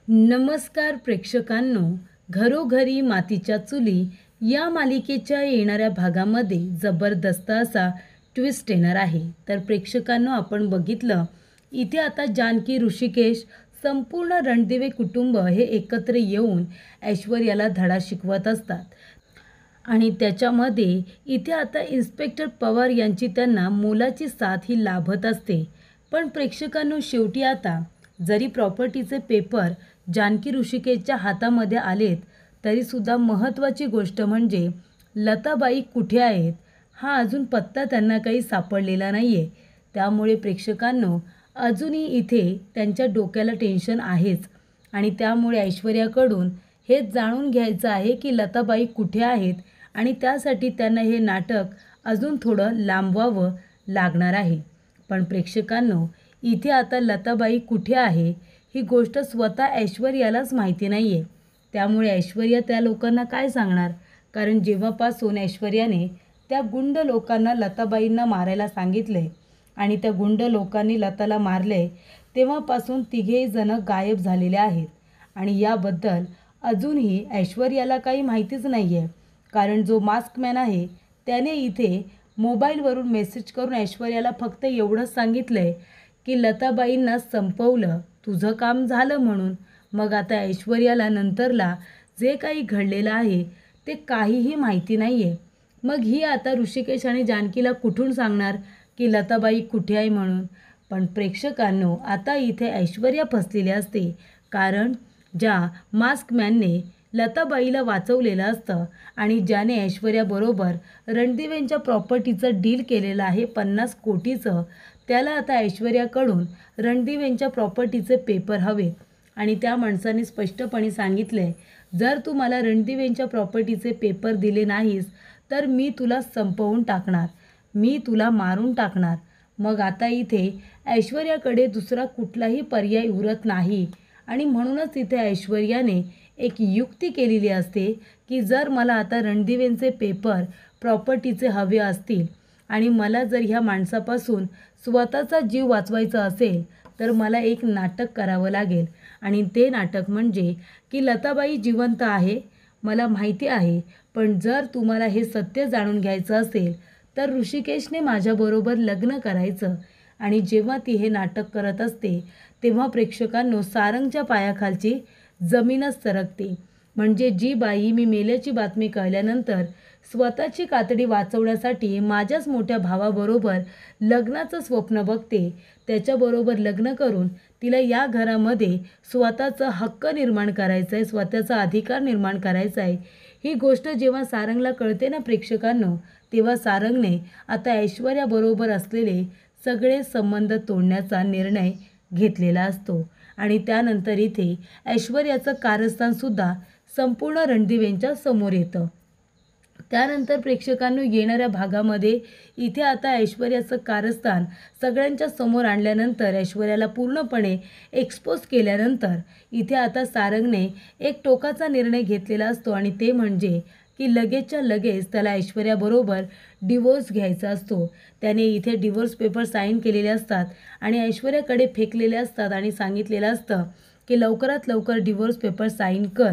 नमस्कार प्रेक्षकांनो, घरोघरी मातीच्या चुली या मालिकेच्या येणाऱ्या भागामध्ये जबरदस्त असा ट्विस्ट येणार आहे। तर प्रेक्षकांनो, आपण बघितलं इथे आता जानकी, ऋषिकेश, संपूर्ण रणदिवे कुटुंब हे एकत्र येऊन ऐश्वर्याला धडा शिकवत असतात आणि त्याच्यामध्ये इथे आता इन्स्पेक्टर पवार यांची त्यांना मोलाची साथ ही लाभत असते। पण प्रेक्षकांनो, शेवटी आता जरी प्रॉपर्टीचे पेपर जानकी ऋषिकेशच्या हातामध्ये आलेत तरीसुद्धा महत्त्वाची गोष्ट म्हणजे लताबाई कुठे आहेत हा अजून पत्ता त्यांना काही सापडलेला नाही आहे। त्यामुळे प्रेक्षकांनो, अजूनही इथे त्यांच्या डोक्याला टेन्शन आहेच आणि त्यामुळे ऐश्वर्याकडून हे जाणून घ्यायचं आहे की लताबाई कुठे आहेत आणि त्यासाठी त्यांना हे नाटक अजून थोडं लांबवावं लागणार आहे। पण प्रेक्षकांनो, इथे आता लताबाई कुठे आहे ही गोष्ट स्वतः ऐश्वर्यालाच माहिती नाही आहे। त्यामुळे ऐश्वर्या त्या लोकांना काय सांगणार? कारण जेव्हापासून ऐश्वर्याने त्या गुंड लोकांना लताबाईंना मारायला सांगितले आणि त्या गुंड लोकांनी लताला मारले तेव्हापासून तिघेही जण गायब झालेले आहेत आणि याबद्दल अजूनही ऐश्वर्याला काही माहितीच नाही आहे। कारण जो मास्कमॅन आहे त्याने इथे मोबाईलवरून मेसेज करून ऐश्वर्याला फक्त एवढंच सांगितलं आहे की लताबाईंना संपवलं, तुझं काम झालं म्हणून। मग आता ऐश्वर्याला नंतरला जे काही घडलेलं आहे ते काहीही माहिती नाही आहे। मग ही आता ऋषिकेश आणि जानकीला कुठून सांगणार की लताबाई कुठे आहे म्हणून? पण प्रेक्षकांनो, आता इथे ऐश्वर्या फसलेली असते कारण ज्या मास्कमॅनने लताबाईला वाचवलेलं असतं आणि ज्याने ऐश्वर्याबरोबर रणदिवेंच्या प्रॉपर्टीचं डील केलेलं आहे 50 कोटीचं, त्याला आता ऐश्वर्याकडून रणदिवेंच्या प्रॉपर्टीचे पेपर हवे आणि त्या माणसाने स्पष्टपणे सांगितले, जर तू मला रणदिवेंच्या प्रॉपर्टीचे पेपर दिले नाहीस तर मी तुला संपवून टाकणार, मी तुला मारून टाकणार। मग आता इथे ऐश्वर्याकडे दुसरा कुठलाही पर्याय उरत नाही आणि म्हणूनच इथे ऐश्वर्याने एक युक्ती केलेली असते की जर मला आता रणदिवेंचे पेपर प्रॉपर्टीचे हवे असतील आणि मला जर ह्या माणसापासून स्वतःचा जीव वाचवायचा असेल तर मला एक नाटक करावं लागेल आणि ते नाटक म्हणजे की लताबाई जिवंत आहे, मला माहिती आहे, पण जर तुम्हाला हे सत्य जाणून घ्यायचं असेल तर ऋषिकेशने माझ्याबरोबर लग्न करायचं। आणि जेव्हा ती हे नाटक करत असते तेव्हा प्रेक्षकांनो, सारंगच्या पायाखालची जमीनच सरकते। म्हणजे जी बाई मी मेल्याची बातमी कळल्यानंतर स्वतःची कातडी वाचवण्यासाठी माझ्याच मोठ्या भावाबरोबर लग्नाचं स्वप्न बघते, त्याच्याबरोबर लग्न करून तिला या घरामध्ये स्वतःचा हक्क निर्माण करायचा आहे, स्वतःचा अधिकार निर्माण करायचा आहे, ही गोष्ट जेव्हा सारंगला कळते ना प्रेक्षकांनो, तेव्हा सारंगने आता ऐश्वर्याबरोबर असलेले सगळे संबंध तोडण्याचा निर्णय घेतलेला असतो आणि त्यानंतर इथे ऐश्वर्याचं कारस्थानसुद्धा संपूर्ण रणदिवेंच्या समोर येतं। त्यानंतर प्रेक्षकांनो, येणाऱ्या भागामध्ये इथे आता ऐश्वर्याचं कारस्थान सगळ्यांच्या समोर आणल्यानंतर ऐश्वर्याला पूर्णपणे एक्सपोज केल्यानंतर इथे आता सारंगने एक टोकाचा निर्णय घेतलेला असतो आणि ते म्हणजे की लगेचच्या लगेच त्याला ऐश्वर्याबरोबर डिवोर्स घ्यायचा असतो। त्याने इथे डिवोर्स पेपर साईन केलेले असतात आणि ऐश्वर्याकडे फेकलेले असतात आणि सांगितलेलं असतं की लवकरात लवकर डिवोर्स पेपर साईन कर।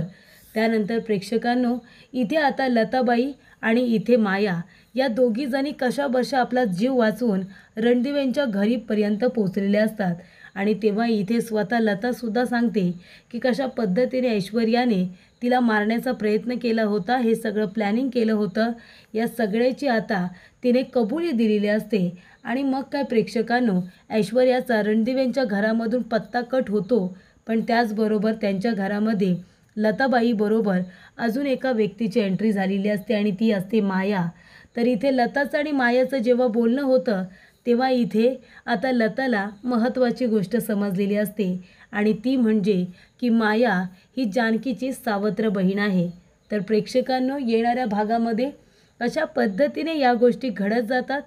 त्यानंतर प्रेक्षकांनो, इथे आता लताबाई आणि इथे माया या दोघी जणी कशाबशा आपला जीव वाचवून रणदिवेंच्या घरीपर्यंत पोचलेले असतात आणि तेव्हा इथे स्वतः लतासुद्धा सांगते की कशा पद्धतीने ऐश्वर्याने तिला मारण्याचा प्रयत्न केला होता, हे सगळं प्लॅनिंग केलं होतं, या सगळ्याची आता तिने कबुली दिलेली असते। आणि मग काय प्रेक्षकांनो, ऐश्वर्याचा रणदिवेंच्या घरामधून पत्ता कट होतो, पण त्याचबरोबर त्यांच्या घरामध्ये लताबाईबरोबर अजून एका व्यक्तीची एंट्री झालेली असते आणि ती असते माया। तर इथे लताचं आणि मायाचं जेव्हा बोलणं होतं तेव्हा इथे आता लताला महत्त्वाची गोष्ट समजलेली असते आणि ती म्हणजे की माया ही जानकीची सावत्र बहीण आहे। तर प्रेक्षकांनो, येणाऱ्या भागामध्ये अशा पद्धतीने या गोष्टी घडत जातात,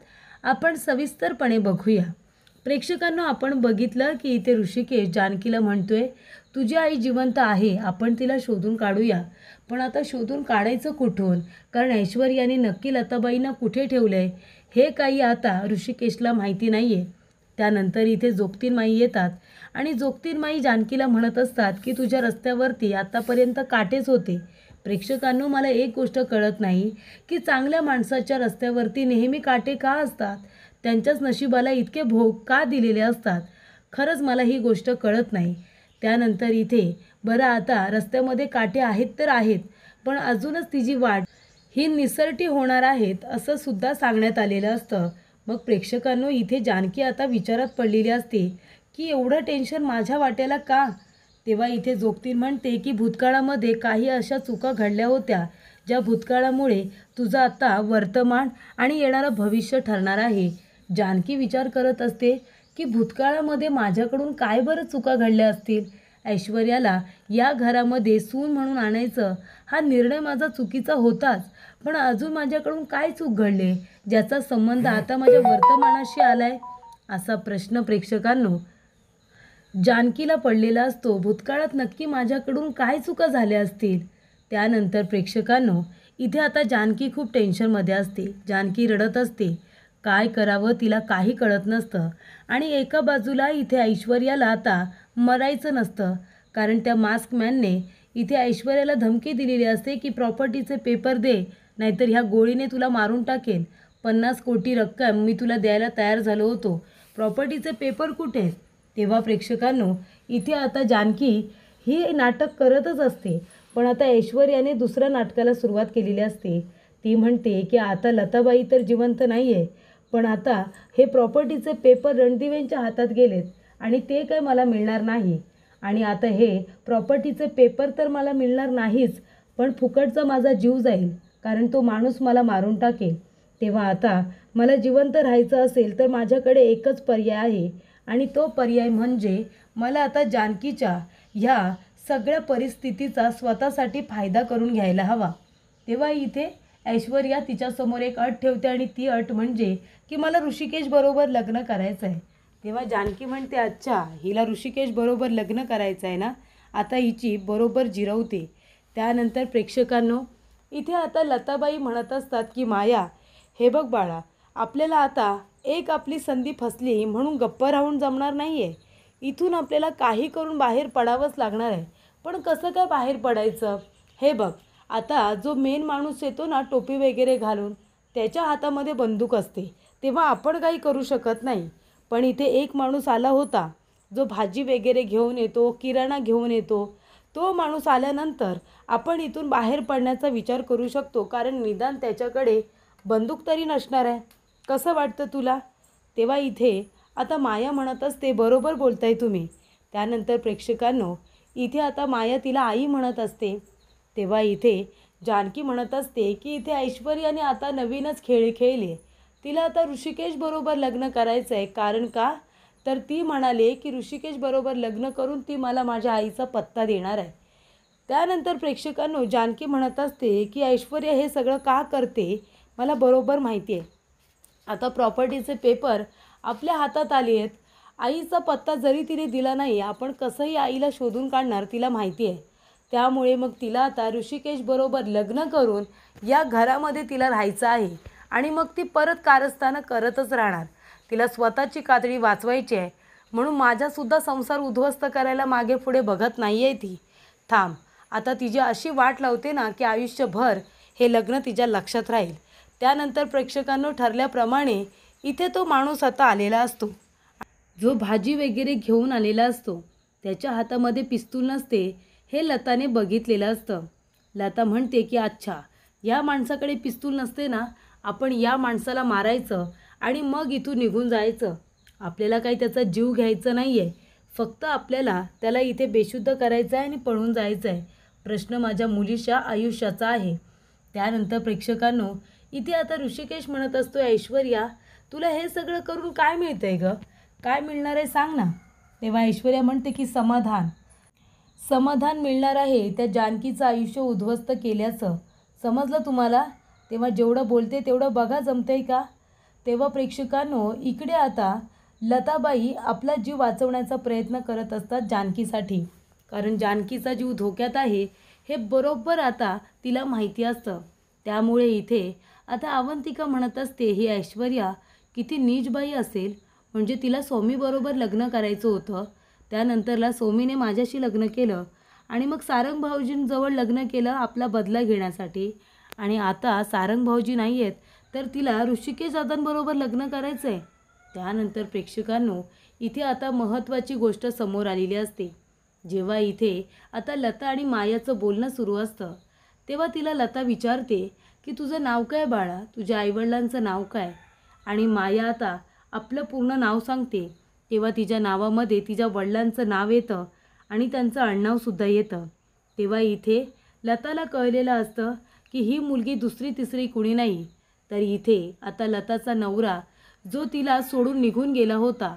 आपण सविस्तरपणे बघूया। प्रेक्षकांनो, आपण बघितलं की इथे ऋषिकेश जानकीला म्हणतोय, तुझी आई जिवंत आहे, आपण तिला शोधून काढूया। पण आता शोधून काढायचं कुठून? कारण ऐश्वर्याने नक्की लताबाईंना कुठे ठेवलं आहे हे काही आता ऋषिकेशला माहिती नाही आहे। त्यानंतर इथे जोगतीनमाई येतात आणि जोगतीनमाई जानकीला म्हणत असतात की तुझ्या रस्त्यावरती आतापर्यंत काटेच होते. प्रेक्षकांनो, मला एक गोष्ट कळत नाही की चांगल्या माणसाच्या रस्त्यावरती नेहमी काटे का असतात? त्यांच्याच नशिबाला इतके भोग का दिलेले असतात? खरंच मला ही गोष्ट कळत नाही. त्यानंतर इथे बरं, आता रस्त्यामध्ये काटे आहेत तर आहेत, पण अजूनच तिची वाट ही निसरटी होणार आहेत असं सुद्धा सांगण्यात आलेलं असतं. मग प्रेक्षकांनो, इथे जानकी आता विचारात पडलेली असते की एवढं टेन्शन माझ्या वाट्याला का? तेव्हा इथे जोगतीन म्हणते की भूतकाळामध्ये काही अशा चुका घडल्या होत्या ज्या भूतकाळामुळे तुझं आता वर्तमान आणि येणारं भविष्य ठरणार आहे. जानकी विचार करत असते की भूतकाळामध्ये माझ्याकडून काय बरं चुका घडल्या असतील? ऐश्वर्याला या घरामध्ये सून म्हणून आणायचं हा निर्णय माझा चुकीचा होताच, पण अजून माझ्याकडून काय चूक घडले ज्याचा संबंध आता माझ्या वर्तमानाशी आलाय? असा प्रश्न प्रेक्षकांनो जानकीला पडलेला असतो. भूतकाळात नक्की माझ्याकडून काय चुका झाल्या असतील? त्यानंतर प्रेक्षकांनो, इथे आता जानकी खूप टेन्शनमध्ये असते. जानकी रडत असते. काय करावं तिला काही कळत नसतं. आणि एका बाजूला इथे ऐश्वर्याला आता मरायचं नसतं, कारण त्या मास्कमॅनने इथे ऐश्वर्याला धमकी दिलेली असते की प्रॉपर्टीचे पेपर दे, नाहीतर ह्या गोळीने तुला मारून टाकेन. 50 कोटी रक्कम मी तुला द्यायला तयार झालो होतो, प्रॉपर्टीचे पेपर कुठे आहेत? तेव्हा प्रेक्षकांनो, इथे आता जानकी ही नाटक करतच असते, पण आता ऐश्वर्याने दुसऱ्या नाटकाला सुरुवात केलेली असते. ती म्हणते की आता लताबाई तर जिवंत नाही आहे, पण आता हे प्रॉपर्टीचे पेपर रणदिवेंच्या हातात गेलेत आणि ते काय मला मिळणार नाही. आणि आता हे प्रॉपर्टीचे पेपर तर मला मिळणार नाहीच, पण फुकटचा माझा जीव जाईल, कारण तो माणूस मला मारून टाकेल. तेव्हा आता मला जिवंत राहायचं असेल तर माझ्याकडे एकच पर्याय आहे, आणि तो पर्याय म्हणजे मला आता जानकीच्या ह्या सगळ्या परिस्थितीचा स्वतःसाठी फायदा करून घ्यायला हवा. तेव्हा इथे ऐश्वर्या तिच्यासमोर एक अट ठेवते, आणि ती अट म्हणजे की मला ऋषिकेश बरोबर लग्न करायचं आहे. तेव्हा जानकी म्हणते, अच्छा, हिला ऋषिकेश बरोबर लग्न करायचं आहे ना, आता हिची बरोबर जिरवते. त्यानंतर प्रेक्षकांनो, इथे आता लताबाई म्हणत असतात की माया, हे बघ बाळा, आपल्याला आता एक आपली संधी फसली म्हणून गप्प राहून जमणार नाही आहे. इथून आपल्याला काही करून बाहेर पडावंच लागणार आहे. पण कसं काय बाहेर पडायचं? हे बघ, आता जो मेन माणूस येतो ना टोपी वगैरे घालून, त्याच्या हातामध्ये बंदूक असते, तेव्हा आपण काही करू शकत नाही. पण इथे एक माणूस आला होता जो भाजी वगैरे घेऊन येतो, किराणा घेऊन येतो. तो माणूस आल्यानंतर आपण इथून बाहेर पडण्याचा विचार करू शकतो, कारण निदान त्याच्याकडे बंदूक तरी नसणार आहे. कसं वाटतं तुला? तेव्हा इथे आता माया म्हणत असते, बरोबर बोलताय तुम्ही. त्यानंतर प्रेक्षकांनो, इथे आता माया तिला आई म्हणत असते. तेव्हा इथे जानकी म्हणत असते की इथे ऐश्वर्याने आता नवीनच खेळ खेळले. तिला आता ऋषिकेश बरोबर लग्न करायचं आहे. कारण का? तर ती म्हणाले की ऋषिकेश बरोबर लग्न करून ती मला माझ्या आईचा पत्ता देणार आहे. त्यानंतर प्रेक्षकांनो, जानकी म्हणत असते की ऐश्वर्या हे सगळं का करते मला बरोबर माहिती आहे. आता प्रॉपर्टीचे पेपर आपल्या हातात आले आहेत. आईचा पत्ता जरी तिने दिला नाही, आपण कसंही आईला शोधून काढणार तिला माहिती आहे. त्यामुळे मग तिला आता ऋषिकेश बरोबर लग्न करून या घरामध्ये तिला राहायचं आहे, आणि मग ती परत कारस्थानं करतच राहणार. तिला स्वतःची कातडी वाचवायची आहे, म्हणून माझासुद्धा संसार उद्ध्वस्त करायला मागे पुढे बघत नाही आहे ती. थांब, आता तिची अशी वाट लावते ना की आयुष्यभर हे लग्न तिच्या लक्षात राहील. त्यानंतर प्रेक्षकांनो, ठरल्याप्रमाणे इथे तो माणूस आता आलेला असतो, जो भाजी वगैरे घेऊन आलेला असतो. त्याच्या हातामध्ये पिस्तूल नसते, हे लताने बघितलेलं असतं. लता म्हणते की अच्छा, या माणसाकडे पिस्तूल नसते ना, आपण या माणसाला मारायचं आणि मग इथून निघून जायचं. आपल्याला काही त्याचा जीव घ्यायचा नाही आहे, फक्त आपल्याला त्याला इथे बेशुद्ध करायचं आहे आणि पळून जायचं आहे. प्रश्न माझ्या मुलीच्या आयुष्याचा आहे. त्यानंतर प्रेक्षकांनो, इथे आता ऋषिकेश म्हणत असतो, ऐश्वर्या, तुला हे सगळं करून काय मिळतं आहे गं? काय मिळणार आहे सांग ना. तेव्हा ऐश्वर्या म्हणते की समाधान मिळणार आहे त्या जानकीचं आयुष्य उद्ध्वस्त केल्याचं. समजलं तुम्हाला? तेव्हा जेवढं बोलते तेवढं बघा, जमतंय का? तेव्हा प्रेक्षकांनो, इकडे आता लताबाई आपला जीव वाचवण्याचा प्रयत्न करत असतात जानकीसाठी, कारण जानकीचा जीव धोक्यात आहे हे बरोबर आता तिला माहिती असतं. त्यामुळे इथे आता अवंतिका म्हणत असते, ही ऐश्वर्या किती नीच बाई असेल, म्हणजे तिला सौमीबरोबर लग्न करायचं होतं. त्यानंतरला सौमीने माझ्याशी लग्न केलं आणि मग सारंग भाऊजींजवळ लग्न केलं आपला बदला घेण्यासाठी. आणि आता सारंग भाऊजी नाही आहेत तर तिला ऋषिकेश दादांबरोबर लग्न करायचं आहे. त्यानंतर प्रेक्षकांनो, इथे आता महत्त्वाची गोष्ट समोर आलेली असते. जेव्हा इथे आता लता आणि मायाचं बोलणं सुरू असतं तेव्हा तिला लता विचारते की तुझं नाव काय बाळा, तुझ्या आईवडिलांचं नाव काय? आणि माया आता आपलं पूर्ण नाव सांगते. तेव्हा तिच्या नावामध्ये तिच्या वडिलांचं नाव येतं आणि त्यांचं आडनावसुद्धा येतं. तेव्हा इथे लताला कळलेलं असतं की ही मुलगी दुसरी तिसरी कुणी नाही, तर इथे आता लताचा नवरा जो तिला सोडून निघून गेला होता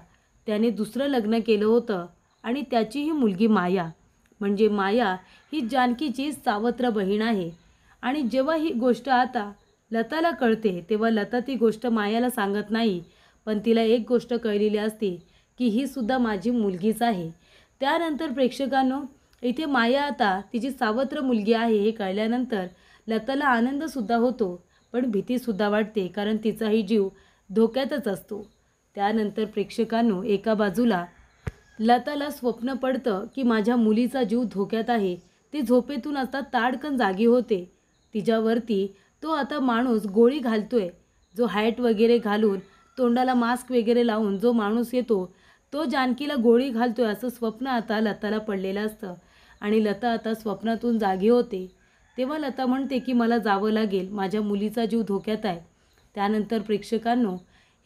त्याने दुसरं लग्न केलं होतं आणि त्याची ही मुलगी माया, म्हणजे माया ही जानकीची सावत्र बहीण आहे. आणि जेव्हा ही गोष्ट आता लताला कळते तेव्हा लता ती गोष्ट मायाला सांगत नाही, पण तिला एक गोष्ट कळलेली असते की ही सुद्धा माझी मुलगीच आहे. त्यानंतर प्रेक्षकांनो, इथे माया आता तिची सावत्र मुलगी आहे हे कळल्यानंतर लताला आनंदसुद्धा होतो, पण भीतीसुद्धा वाटते, कारण तिचाही जीव धोक्यातच असतो. त्यानंतर प्रेक्षकांनो, एका बाजूला लताला स्वप्न पडतं की माझ्या मुलीचा जीव धोक्यात आहे. ती झोपेतून आता ताडकन जागी होते. तिच्यावरती तो आता माणूस गोळी घालतोय, जो हॅट वगैरे घालून तोंडाला मास्क वगैरे लावून जो माणूस येतो तो जानकीला गोळी घालतोय असं स्वप्न आता लताला पडलेलं असतं. आणि लता आता स्वप्नातून जागी होते. तेव्हा लता म्हणते की मला जावं लागेल, माझ्या मुलीचा जीव धोक्यात आहे. त्यानंतर प्रेक्षकांनो,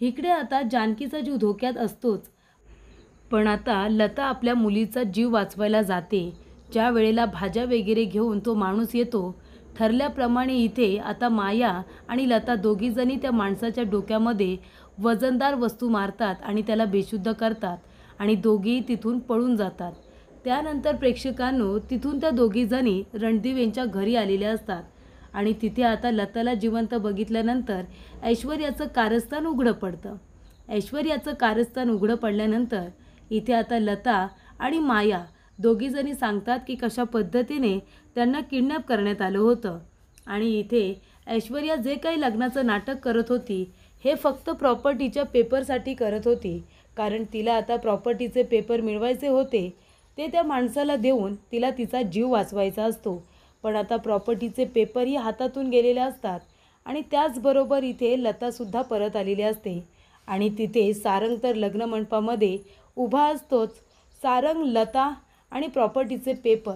इकडे आता जानकीचा जीव धोक्यात असतोच, पण आता लता आपल्या मुलीचा जीव वाचवायला जाते. ज्या वेळेला भाज्या वगैरे घेऊन तो माणूस येतो ठरल्याप्रमाणे इथे आता माया आणि लता दोघीजणी त्या माणसाच्या डोक्यामध्ये वजनदार वस्तू मारतात आणि त्याला बेशुद्ध करतात आणि दोघीही तिथून पळून जातात. त्यानंतर प्रेक्षकांनो, तिथून त्या दोघीजणी रणदिवेंच्या घरी आलेल्या असतात आणि तिथे आता लताला जिवंत बघितल्यानंतर ऐश्वर्याचं कारस्थान उघडं पडतं. ऐश्वर्याचं कारस्थान उघडं पडल्यानंतर इथे आता लता आणि माया दोघीजणी सांगतात की कशा पद्धतीने त्यांना किडनॅप करण्यात आलं होतं. आणि इथे ऐश्वर्या जे काही लग्नाचं नाटक करत होती हे फक्त प्रॉपर्टीच्या पेपरसाठी करत होती, कारण तिला आता प्रॉपर्टीचे पेपर मिळवायचे होते. ते त्या माणसाला देऊन तिला तिचा जीव वाचवायचा असतो. पण आता प्रॉपर्टीचे पेपरही हातातून गेलेले असतात आणि त्याचबरोबर इथे लतासुद्धा परत आलेली असते. आणि तिथे सारंग तर लग्न मंडपामध्ये उभा असतोच. सारंग, लता आणि प्रॉपर्टीचे पेपर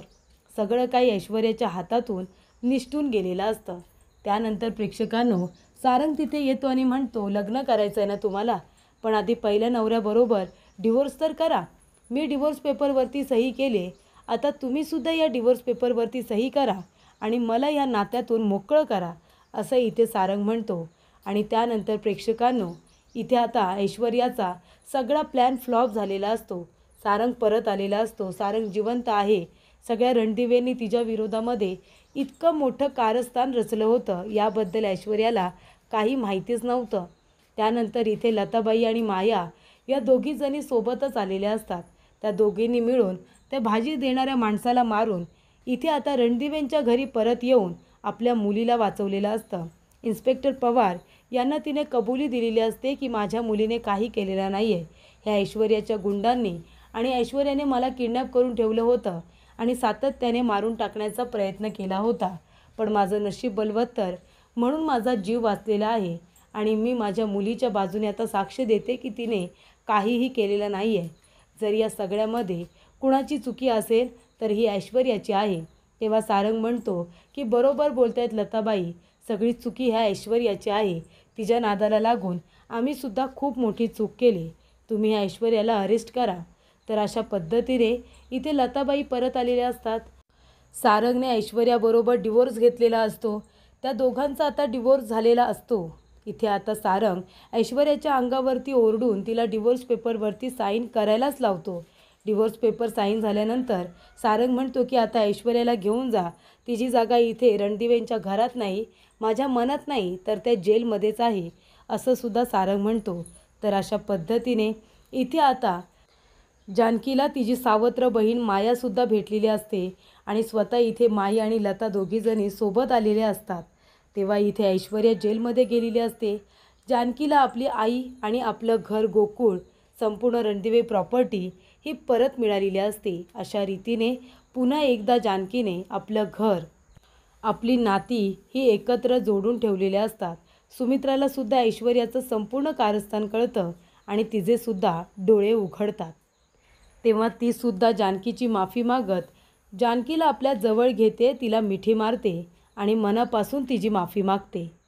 सगळं काही ऐश्वर्याच्या हातातून निसटून गेलेलं असतं. त्यानंतर प्रेक्षकांनो, सारंग तिथे येतो आणि म्हणतो, लग्न करायचं आहे ना तुम्हाला, पण आधी पहिल्या नवऱ्याबरोबर डिवोर्स तर करा. मी डिवोर्स पेपरवरती सही केले, आता तुम्हीसुद्धा या डिवोर्स पेपरवरती सही करा आणि मला या नात्यातून मोकळं करा, असं इथे सारंग म्हणतो. आणि त्यानंतर प्रेक्षकांनो, इथे आता ऐश्वर्याचा सगळा प्लॅन फ्लॉप झालेला असतो. सारंग परत आलेला असतो. सारंग जिवंत आहे. सगळ्या रणदिवेंनी तिच्या विरोधामध्ये इतकं मोठं कारस्थान रचलं होतं याबद्दल ऐश्वर्याला काही माहितीच नव्हतं. त्यानंतर इथे लताबाई आणि माया या दोघीजणी सोबतच आलेल्या असतात. त्या दोघींनी मिळून त्या भाजी देणाऱ्या माणसाला मारून इथे आता रणदिवेंच्या घरी परत येऊन आपल्या मुलीला वाचवलेलं असतं. इन्स्पेक्टर पवार यांना तिने कबुली दिलेली असते की माझ्या मुलीने काही केलेलं नाही आहे. ह्या ऐश्वर्याच्या गुंडांनी आणि ऐश्वर्याने मला किडनॅप करून ठेवलं होतं आणि सातत्याने मारून टाकण्याचा प्रयत्न केला होता, पण माझं नशीब बलवत्तर म्हणून माझा जीव वाचलेला आहे आणि मी माझ्या मुलीच्या बाजूने आता साक्ष देते की तिने काहीही केलेलं नाही आहे. जर या सगळ्यामध्ये कुणाची चुकी असेल तर ही ऐश्वर्याची आहे. तेव्हा सारंग म्हणतो की बरोबर बोलतायत लताबाई, सगळी चुकी ह्या ऐश्वर्याची आहे. तिच्या नादाला लागून आम्हीसुद्धा खूप मोठी चूक केली. तुम्ही ह्या ऐश्वर्याला अरेस्ट करा. तर अशा पद्धतीने इथे लताबाई परत आलेल्या असतात. सारंगने ऐश्वर्याबरोबर डिवोर्स घेतलेला असतो. त्या दोघांचा आता डिवोर्स झालेला असतो. इथे आता सारंग ऐश्वर्याच्या अंगावरती ओरडून तिला डिवोर्स पेपरवरती साईन करायलाच लावतो. डिवोर्स पेपर साईन झाल्यानंतर सारंग म्हणतो की आता ऐश्वर्याला घेऊन जा. तिची जागा इथे रणदिवेंच्या घरात नाही, माझ्या मनात नाही, तर त्या जेलमध्येच आहे, असं सुद्धा सारंग म्हणतो. तर अशा पद्धतीने इथे आता जानकीला तिची सावत्र बहीण मायासुद्धा भेटलेली असते आणि स्वतः इथे माया आणि लता दोघीजणी सोबत आलेल्या असतात. तेव्हा इथे ऐश्वर्या जेलमध्ये गेलेली असते. जानकीला आपली आई आणि आपलं घर गोकुळ संपूर्ण रणदिवे प्रॉपर्टी ही परत मिळालेली असते. अशा रीतीने पुन्हा एकदा जानकीने आपलं घर, आपली नाती ही एकत्र जोडून ठेवलेले असतात. सुमित्राला सुद्धा ऐश्वर्याचं संपूर्ण कारस्थान कळतं आणि तिचे सुद्धा डोळे उघडतात. तेव्हा ती सुद्धा जानकीची माफी मागत जानकीला आपल्या जवळ घेते, तिला मिठी मारते आणि मनापासून तिची माफी मागते.